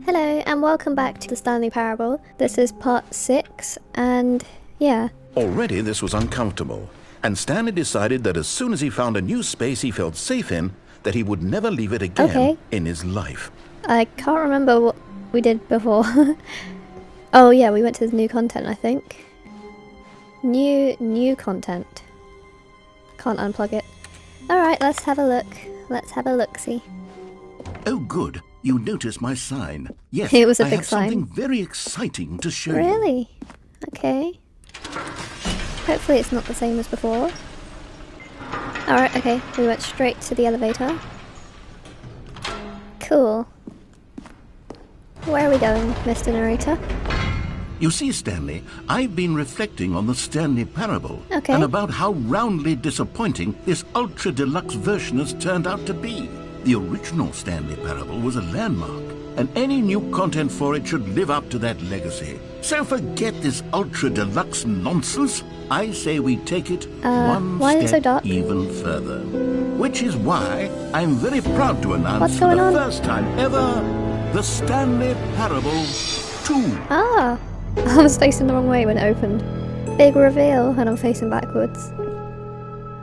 Hello and welcome back to the Stanley Parable. This is part 6 and yeah. Already this was uncomfortable, and Stanley decided that as soon as he found a new space he felt safe in, that he would never leave it again in his life. I can't remember what we did before. Oh yeah, we went to the new content, I think. New content. Can't unplug it. Alright, let's have a look. Let's have a look-see. Oh good, you noticed my sign. Yes, It was a I big have sign. something very exciting to show you. Really? Okay. Hopefully it's not the same as before. Alright, okay. We went straight to the elevator. Cool. Where are we going, Mr. Narrator? You see, Stanley, I've been reflecting on the Stanley Parable Okay. and about how roundly disappointing this ultra-deluxe version has turned out to be. The original Stanley Parable was a landmark, and any new content for it should live up to that legacy. So forget this ultra-deluxe nonsense. I say we take it one why is it so step dark? even further. Which is why I'm very proud to announce What's for going the on? first time ever, the Stanley Parable 2. Ah! I was facing the wrong way when it opened. Big reveal, and I'm facing backwards.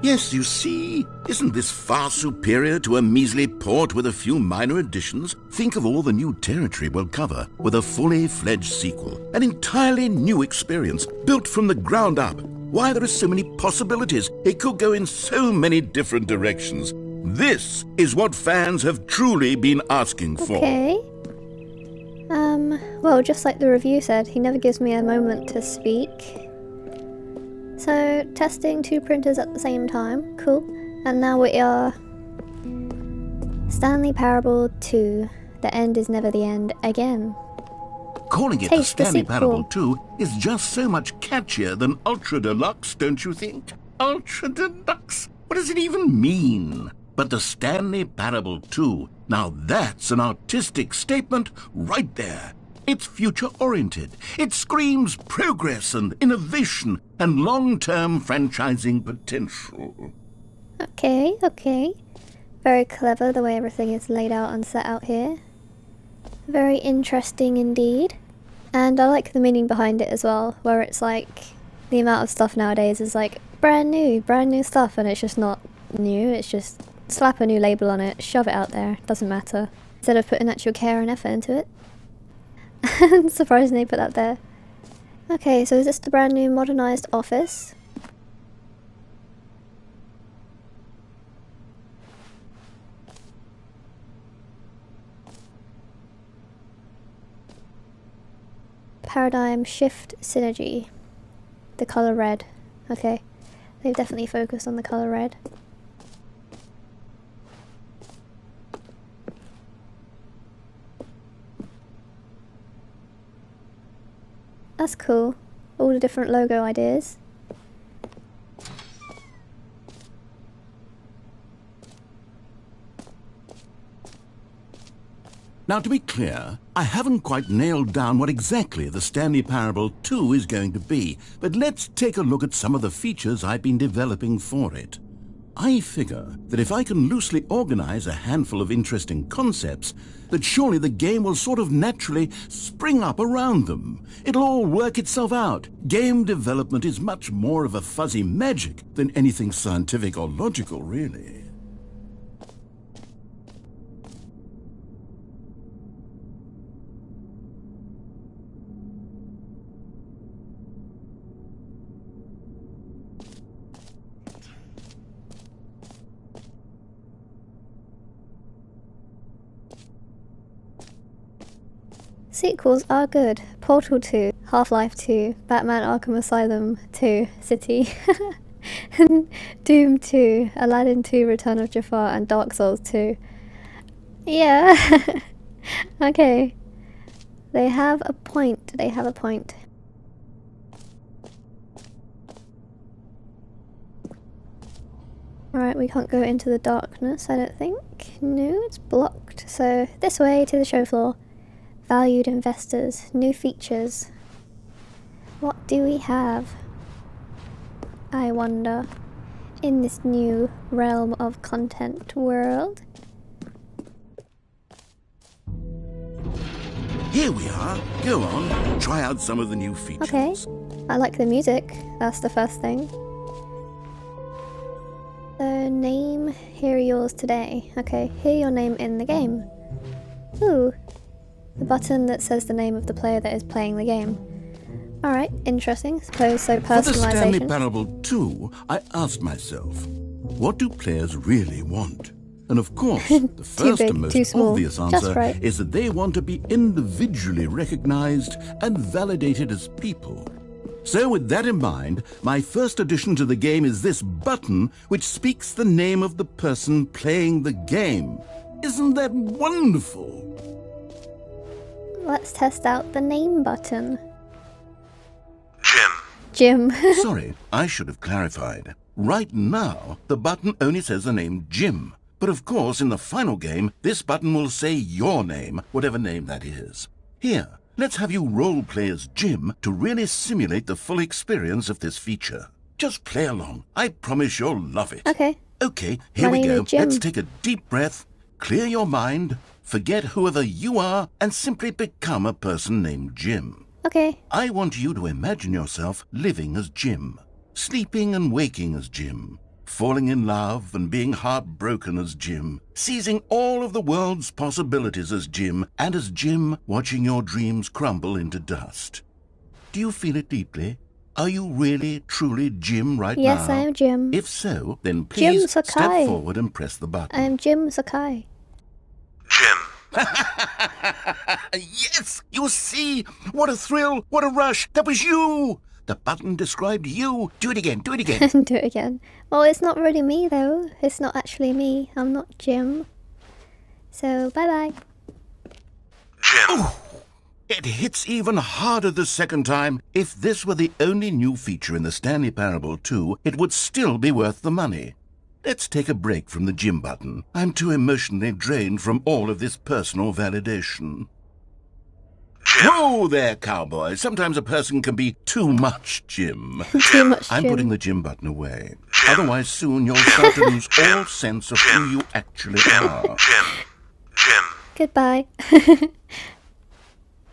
Yes, you see, isn't this far superior to a measly port with a few minor additions? Think of all the new territory we'll cover with a fully fledged sequel. An entirely new experience, built from the ground up. Why, there are so many possibilities. It could go in so many different directions. This is what fans have truly been asking for. Okay. Well, just like the review said, he never gives me a moment to speak. So, testing 2 printers at the same time. Cool. And now we are... Stanley Parable 2. The end is never the end again. Calling it the Taste the Stanley sequel. Parable 2 is just so much catchier than Ultra Deluxe, don't you think? Ultra Deluxe? What does it even mean? But the Stanley Parable 2, now that's an artistic statement right there. It's future-oriented. It screams progress and innovation and long-term franchising potential. Okay, okay. Very clever the way everything is laid out and set out here. Very interesting indeed. And I like the meaning behind it as well, where it's like the amount of stuff nowadays is like brand new stuff, and it's just not new, it's just slap a new label on it, shove it out there, doesn't matter. Instead of putting actual care and effort into it. Surprising they put that there. Okay, so is this the brand new modernised office? Paradigm shift synergy. The colour red. Okay. They've definitely focused on the colour red. That's cool. All the different logo ideas. Now, to be clear, I haven't quite nailed down what exactly the Stanley Parable 2 is going to be, but let's take a look at some of the features I've been developing for it. I figure that if I can loosely organize a handful of interesting concepts, that surely the game will sort of naturally spring up around them. It'll all work itself out. Game development is much more of a fuzzy magic than anything scientific or logical, really. Sequels are good. Portal 2, Half-Life 2, Batman Arkham Asylum 2, City, Doom 2, Aladdin 2, Return of Jafar, and Dark Souls 2. Yeah. Okay. They have a point. They have a point. Alright, we can't go into the darkness, I don't think. No, it's blocked. So, this way to the show floor. Valued investors, new features. What do we have? I wonder. In this new realm of content world. Here we are. Go on, try out some of the new features. Okay. I like the music. That's the first thing. So, name, hear yours today. Okay, hear your name in the game. Ooh. The button that says the name of the player that is playing the game. Alright, interesting. Suppose so For the Stanley personalization. Parable 2, I asked myself, what do players really want? And of course, the first big, and most too small. obvious Just answer right. is that they want to be individually recognized and validated as people. So with that in mind, my first addition to the game is this button which speaks the name of the person playing the game. Isn't that wonderful? Let's test out the name button. Jim. Jim. Sorry, I should have clarified. Right now, the button only says the name Jim. But of course, in the final game, this button will say your name, whatever name that is. Here, let's have you role-play as Jim to really simulate the full experience of this feature. Just play along. I promise you'll love it. Okay. Okay, here My we name go. is Jim. Let's take a deep breath, clear your mind, forget whoever you are, and simply become a person named Jim. Okay. I want you to imagine yourself living as Jim, sleeping and waking as Jim, falling in love and being heartbroken as Jim, seizing all of the world's possibilities as Jim, and as Jim watching your dreams crumble into dust. Do you feel it deeply? Are you really, truly Jim right now? Yes, I am Jim. If so, then please step Sakai. forward and press the button. I am Jim Sakai. Jim. Yes! You see? What a thrill! What a rush! That was you! The button described you. Do it again. Do it again. Do it again. Well, it's not really me though. It's not actually me. I'm not Jim. So, bye-bye. Jim. It hits even harder the second time. If this were the only new feature in the Stanley Parable 2, it would still be worth the money. Let's take a break from the Jim button. I'm too emotionally drained from all of this personal validation. Jim. Whoa there, cowboy. Sometimes a person can be too much Jim. Too much I'm Jim. putting the Jim button away. Jim. Otherwise, soon you'll start to lose all sense of who you actually are. Jim. Goodbye.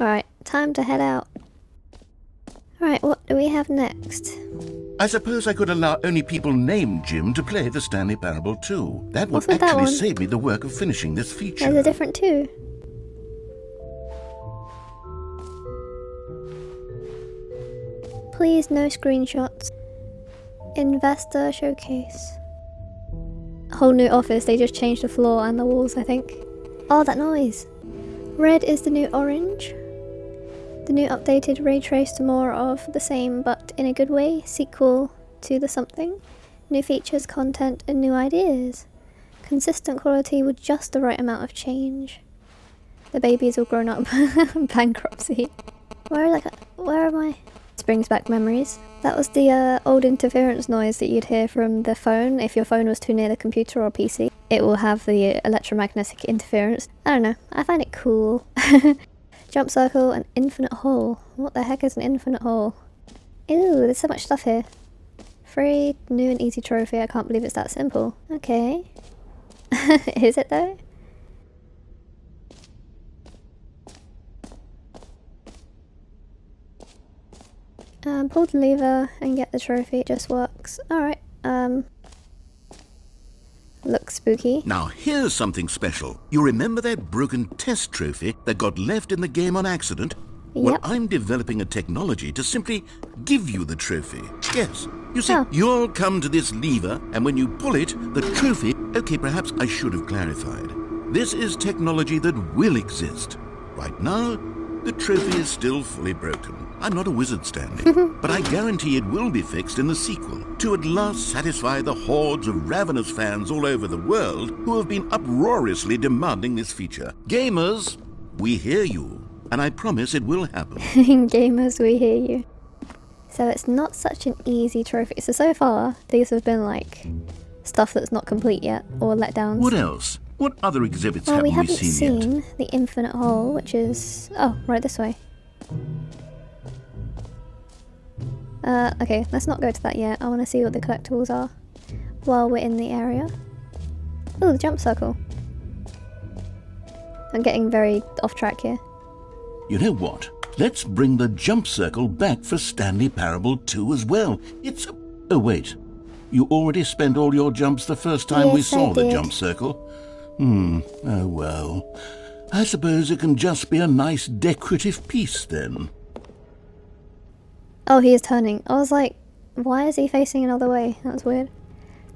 Alright, time to head out. Alright, what do we have next? I suppose I could allow only people named Jim to play the Stanley Parable 2. That would Wasn't that actually one? save me the work of finishing this feature. There's a different two. Please no screenshots. Investor showcase. Whole new office, they just changed the floor and the walls, I think. Oh, that noise. Red is the new orange. The new updated ray traced more of the same, but in a good way. Sequel to the something. New features, content, and new ideas. Consistent quality with just the right amount of change. The baby's all grown up. Bankruptcy. Where am I? This brings back memories. That was the old interference noise that you'd hear from the phone if your phone was too near the computer or PC. It will have the electromagnetic interference. I don't know, I find it cool. Jump circle and infinite hole. What the heck is an infinite hole? Ew, there's so much stuff here. Free, new and easy trophy. I can't believe it's that simple. Okay. Is it though? Pull the lever and get the trophy. It just works. Alright, looks spooky. Now here's something special. You remember that broken test trophy that got left in the game on accident? Well, Yep. I'm developing a technology to simply give you the trophy. Yes. You see, Oh. you'll come to this lever, and when you pull it, the trophy... Okay, perhaps I should have clarified. This is technology that will exist. Right now, the trophy is still fully broken. I'm not a wizard, Stanley, but I guarantee it will be fixed in the sequel to at last satisfy the hordes of ravenous fans all over the world who have been uproariously demanding this feature. Gamers, we hear you, and I promise it will happen. Gamers, we hear you. So it's not such an easy trophy. So far, these have been like stuff that's not complete yet, or letdowns. What else? What other exhibits Well, we haven't haven't seen seen yet? the infinite hole, which is... Oh, right this way. Okay, let's not go to that yet. I want to see what the collectibles are while we're in the area. Oh, the jump circle. I'm getting very off track here. You know what? Let's bring the jump circle back for Stanley Parable 2 as well. It's a... Oh, wait. You already spent all your jumps the first time we Yes, saw I the did. jump circle? Oh well. I suppose it can just be a nice decorative piece then. Oh, he is turning. I was like, why is he facing another way? That was weird.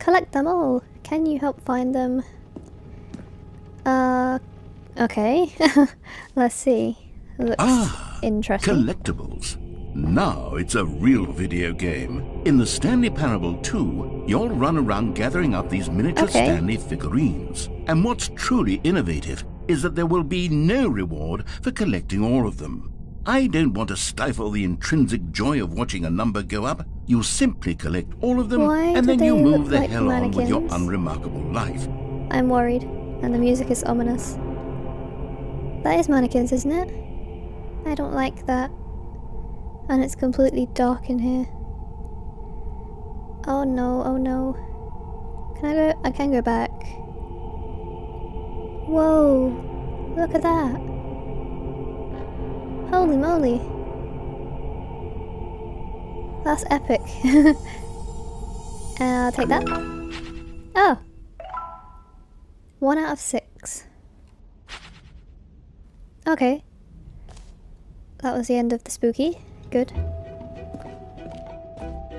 Collect them all. Can you help find them? Okay. Let's see. Looks interesting. Collectibles. Now it's a real video game. In the Stanley Parable 2, you'll run around gathering up these miniature Okay. Stanley figurines. And what's truly innovative is that there will be no reward for collecting all of them. I don't want to stifle the intrinsic joy of watching a number go up. You simply collect all of them, Why and do then you they move look the like hell on with your mannequins? unremarkable life. I'm worried. And the music is ominous. That is mannequins, isn't it? I don't like that. And it's completely dark in here. Oh no, oh no. Can I go? I can go back. Whoa! Look at that! Holy moly! That's epic. I'll take that. Oh! 1 out of 6. Okay. That was the end of the spooky. Good.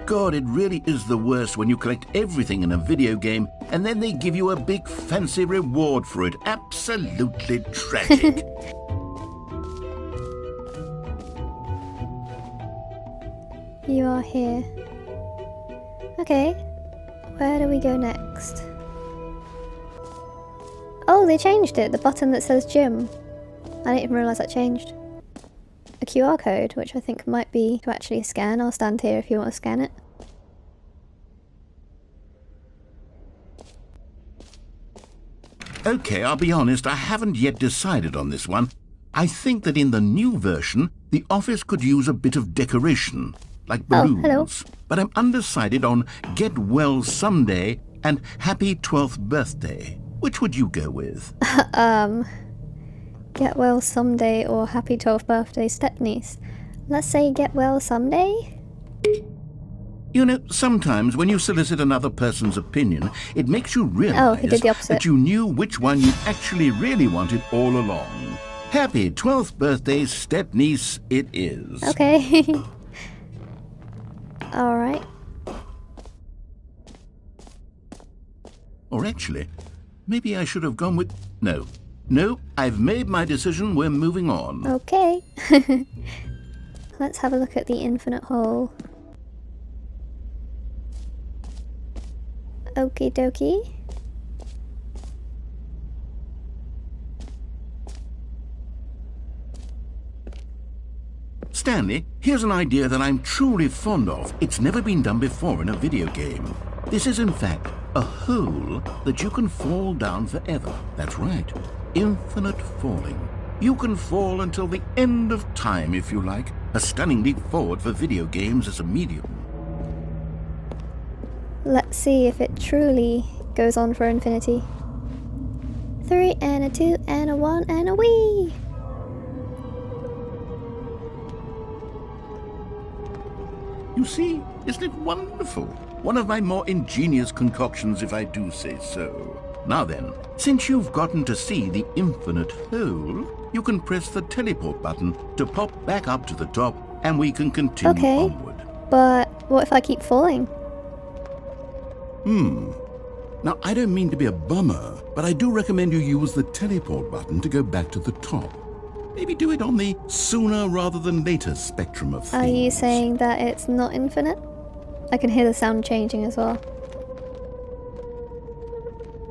God, it really is the worst when you collect everything in a video game and then they give you a big fancy reward for it. Absolutely tragic. You are here. Okay. Where do we go next? Oh, they changed it. The button that says gym. I didn't even realise that changed. A QR code, which I think might be to actually scan. I'll stand here if you want to scan it. Okay, I'll be honest, I haven't yet decided on this one. I think that in the new version, the office could use a bit of decoration, like Oh, balloons. hello. But I'm undecided on Get Well Someday and Happy 12th Birthday. Which would you go with? Get well someday or happy 12th birthday stepniece. Let's say get well someday? You know, sometimes when you solicit another person's opinion, it makes you realize he did the opposite. that you knew which one you actually really wanted all along. Happy 12th birthday, step-niece, it is. Okay. Alright. Or actually, maybe I should have gone with... No, I've made my decision, we're moving on. Okay. Let's have a look at the infinite hole. Okie dokie. Stanley, here's an idea that I'm truly fond of. It's never been done before in a video game. This is in fact a hole that you can fall down forever. That's right. Infinite falling. You can fall until the end of time if you like. A stunning leap forward for video games as a medium. Let's see if it truly goes on for infinity. 3 and a 2 and a 1 and a wee! You see, isn't it wonderful? One of my more ingenious concoctions, if I do say so. Now then, since you've gotten to see the infinite hole, you can press the teleport button to pop back up to the top, and we can continue Okay. onward. But what if I keep falling? Now, I don't mean to be a bummer, but I do recommend you use the teleport button to go back to the top. Maybe do it on the sooner rather than later spectrum of things. Are you saying that it's not infinite? I can hear the sound changing as well.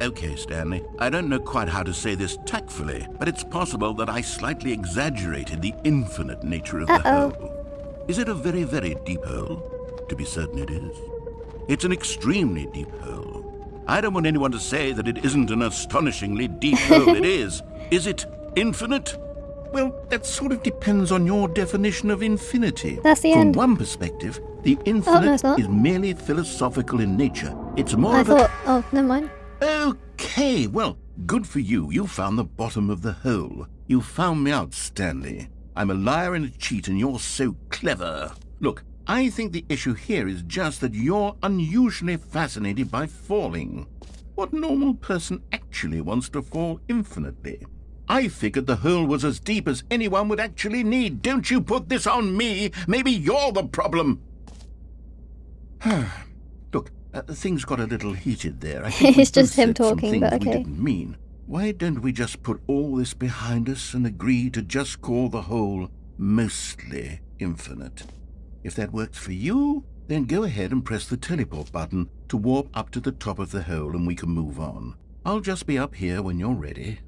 Okay, Stanley, I don't know quite how to say this tactfully, but it's possible that I slightly exaggerated the infinite nature of the hole. Is it a very, very deep hole? To be certain it is. It's an extremely deep hole. I don't want anyone to say that it isn't an astonishingly deep hole. It is. Is it infinite? Well, that sort of depends on your definition of infinity. That's the From end. one perspective, the infinite it's not. is merely philosophical in nature. It's more I of thought... Oh, never mind. Okay, well, good for you. You found the bottom of the hole. You found me out, Stanley. I'm a liar and a cheat, and you're so clever. Look, I think the issue here is just that you're unusually fascinated by falling. What normal person actually wants to fall infinitely? I figured the hole was as deep as anyone would actually need. Don't you put this on me. Maybe you're the problem. Look, things got a little heated there. I think It's we just both him said some talking, things but we okay. didn't mean. Why don't we just put all this behind us and agree to just call the hole mostly infinite? If that works for you, then go ahead and press the teleport button to warp up to the top of the hole and we can move on. I'll just be up here when you're ready.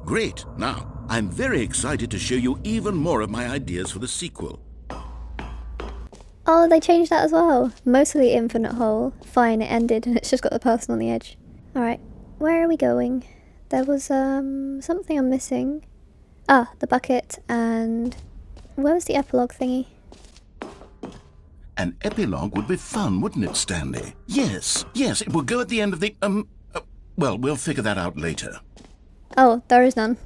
Great. Now, I'm very excited to show you even more of my ideas for the sequel. Oh, they changed that as well. Mostly infinite hole. Fine, it ended and it's just got the person on the edge. Alright, where are we going? There was, something I'm missing. Ah, the bucket and... Where was the epilogue thingy? An epilogue would be fun, wouldn't it, Stanley? Yes, it will go at the end of the, well, we'll figure that out later. Oh, there is none.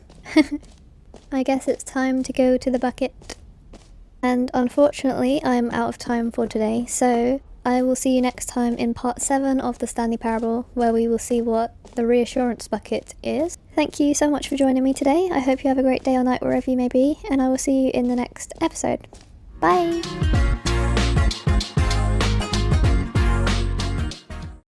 I guess it's time to go to the bucket. And unfortunately, I'm out of time for today, so I will see you next time in part 7 of the Stanley Parable, where we will see what the reassurance bucket is. Thank you so much for joining me today. I hope you have a great day or night wherever you may be, and I will see you in the next episode. Bye!